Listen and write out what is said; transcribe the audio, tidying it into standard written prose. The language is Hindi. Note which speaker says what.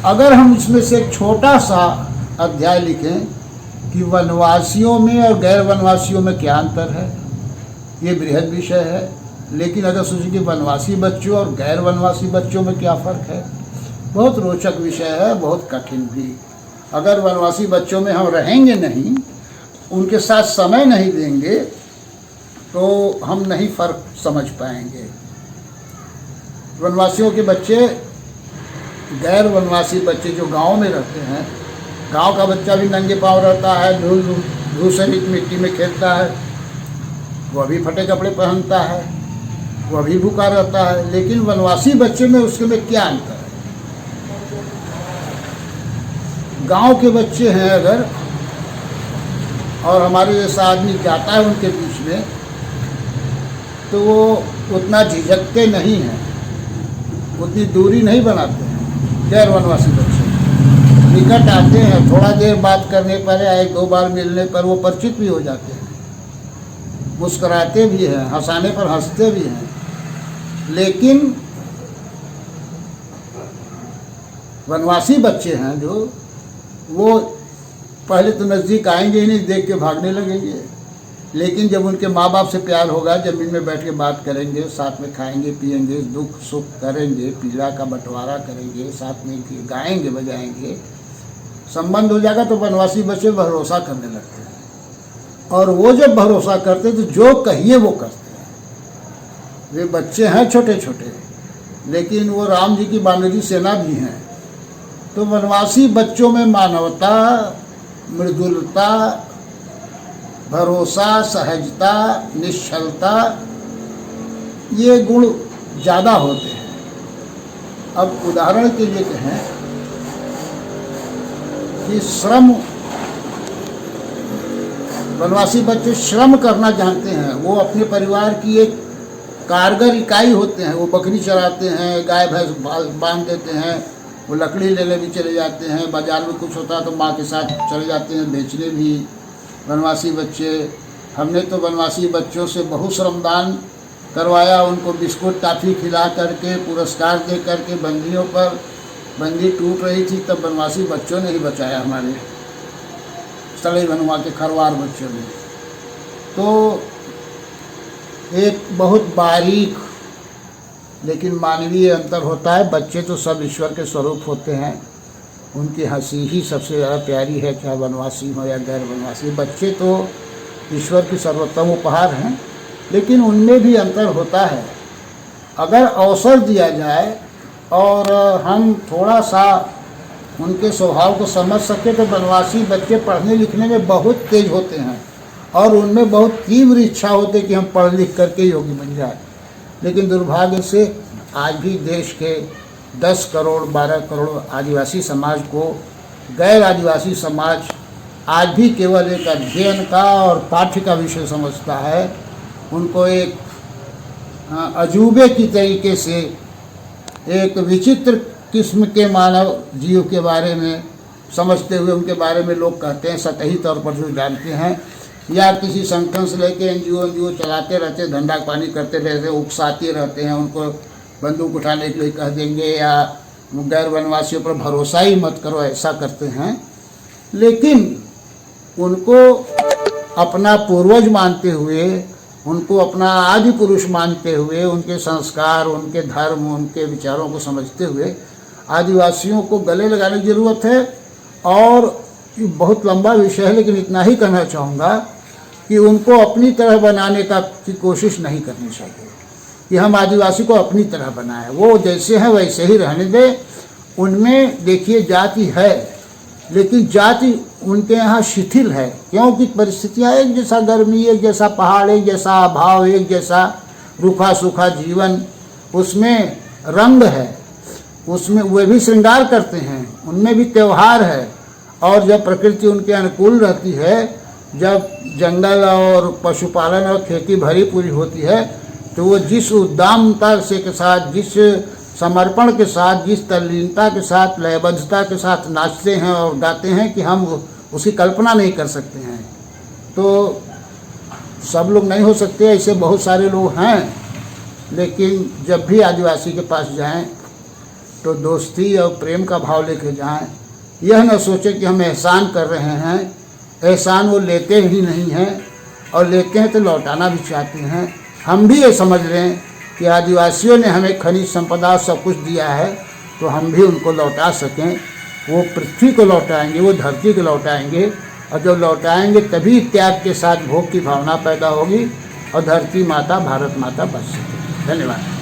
Speaker 1: अगर हम इसमें से एक छोटा सा अध्याय लिखें कि वनवासियों में और गैर वनवासियों में क्या अंतर है, ये बृहद विषय है। लेकिन अगर सोचें कि वनवासी बच्चों और गैर वनवासी बच्चों में क्या फ़र्क है, बहुत रोचक विषय है, बहुत कठिन भी। अगर वनवासी बच्चों में हम रहेंगे नहीं, उनके साथ समय नहीं देंगे, तो हम नहीं फ़र्क समझ पाएंगे। वनवासियों के बच्चे, गैर वनवासी बच्चे जो गांव में रहते हैं, गांव का बच्चा भी नंगे पाँव रहता है, धूसरित मिट्टी में खेलता है, वह भी फटे कपड़े पहनता है, वह भी भूखा रहता है। लेकिन वनवासी बच्चे में उसके में क्या अंतर है? गांव के बच्चे हैं अगर, और हमारे जैसा आदमी जाता है उनके बीच में, तो वो उतना झिझकते नहीं हैं, उतनी दूरी नहीं बनाते हैं। गैर वनवासी बच्चे निकट आते हैं, थोड़ा देर बात करने पर या एक दो बार मिलने पर वो परिचित भी हो जाते हैं, मुस्कुराते भी हैं, हंसाने पर हंसते भी हैं। लेकिन वनवासी बच्चे हैं जो, वो पहले तो नज़दीक आएंगे ही नहीं, देख के भागने लगेंगे। लेकिन जब उनके माँ बाप से प्यार होगा, ज़मीन में बैठ के बात करेंगे, साथ में खाएंगे पिएंगे, दुख सुख करेंगे, पीड़ा का बंटवारा करेंगे, साथ में गाएंगे बजाएंगे, संबंध हो जाएगा, तो वनवासी बच्चे भरोसा करने लगते हैं। और वो जब भरोसा करते तो जो कहिए वो करते हैं। वे बच्चे हैं छोटे छोटे, लेकिन वो राम जी की बानरी सेना भी हैं। तो वनवासी बच्चों में मानवता, मृदुलता, भरोसा, सहजता, निश्चलता, ये गुण ज़्यादा होते हैं। अब उदाहरण के लिए कहें कि श्रम, वनवासी बच्चे श्रम करना जानते हैं। वो अपने परिवार की एक कारगर इकाई होते हैं। वो बकरी चराते हैं, गाय भैंस बांध देते हैं, वो लकड़ी लेने भी चले जाते हैं, बाजार में कुछ होता है तो माँ के साथ चले जाते हैं बेचने भी। वनवासी बच्चे, हमने तो वनवासी बच्चों से बहुत श्रमदान करवाया, उनको बिस्कुट टाफ़ी खिला करके, पुरस्कार दे करके। बंदियों पर बंदी टूट रही थी तब वनवासी बच्चों ने ही बचाया, हमारे सड़े बनवा के खरवार बच्चों ने। तो एक बहुत बारीक लेकिन मानवीय अंतर होता है। बच्चे तो सब ईश्वर के स्वरूप होते हैं, उनकी हंसी ही सबसे ज़्यादा प्यारी है, चाहे वनवासी हो या गैर वनवासी। बच्चे तो ईश्वर की सर्वोत्तम उपहार हैं, लेकिन उनमें भी अंतर होता है। अगर अवसर दिया जाए और हम थोड़ा सा उनके स्वभाव को समझ सके, तो वनवासी बच्चे पढ़ने लिखने में बहुत तेज होते हैं और उनमें बहुत तीव्र इच्छा होती है कि हम पढ़ लिख करके योग्य बन जाए। लेकिन दुर्भाग्य से आज भी देश के 10 करोड़ 12 करोड़ आदिवासी समाज को गैर आदिवासी समाज आज भी केवल एक अध्ययन का और पाठ्य का विषय समझता है। उनको एक अजूबे की तरीके से, एक विचित्र किस्म के मानव जीव के बारे में समझते हुए उनके बारे में लोग कहते हैं, सतही तौर पर जो जानते हैं, या किसी संगठन से लेके एनजीओ चलाते रहते, धंधा पानी करते रहते, उकसाते रहते हैं, उनको बंदूक उठाने के लिए कह देंगे, या गैर वनवासियों पर भरोसा ही मत करो, ऐसा करते हैं। लेकिन उनको अपना पूर्वज मानते हुए, उनको अपना आदि पुरुष मानते हुए, उनके संस्कार, उनके धर्म, उनके विचारों को समझते हुए आदिवासियों को गले लगाने की ज़रूरत है। और बहुत लंबा विषय है, लेकिन इतना ही कहना चाहूँगा कि उनको अपनी तरह बनाने की कोशिश नहीं करनी चाहिए कि हम आदिवासी को अपनी तरह बनाएं। वो जैसे हैं वैसे ही रहने दें। उनमें देखिए जाति है, लेकिन जाति उनके यहाँ शिथिल है, क्योंकि परिस्थितियाँ एक जैसा, गर्मी एक जैसा, पहाड़ एक जैसा, अभाव एक जैसा, रूखा सूखा जीवन, उसमें रंग है, उसमें वे भी श्रृंगार करते हैं, उनमें भी त्यौहार है। और जब प्रकृति उनके अनुकूल रहती है, जब जंगल और पशुपालन और खेती भरी पूरी होती है, तो वो जिस उद्दामता से के साथ, जिस समर्पण के साथ, जिस तल्लीनता के साथ, लयबद्धता के साथ नाचते हैं और गाते हैं कि हम उसकी कल्पना नहीं कर सकते हैं। तो सब लोग नहीं हो सकते, ऐसे बहुत सारे लोग हैं। लेकिन जब भी आदिवासी के पास जाएं तो दोस्ती और प्रेम का भाव लेके जाएं। यह न सोचें कि हम एहसान कर रहे हैं, एहसान वो लेते ही नहीं हैं, और लेते हैं तो लौटाना भी चाहते हैं। हम भी ये समझ लें कि आदिवासियों ने हमें खनिज संपदा सब कुछ दिया है, तो हम भी उनको लौटा सकें। वो पृथ्वी को लौटाएंगे, वो धरती को लौटाएंगे, और जब लौटाएंगे तभी त्याग के साथ भोग की भावना पैदा होगी और धरती माता, भारत माता बच सकेगी। धन्यवाद।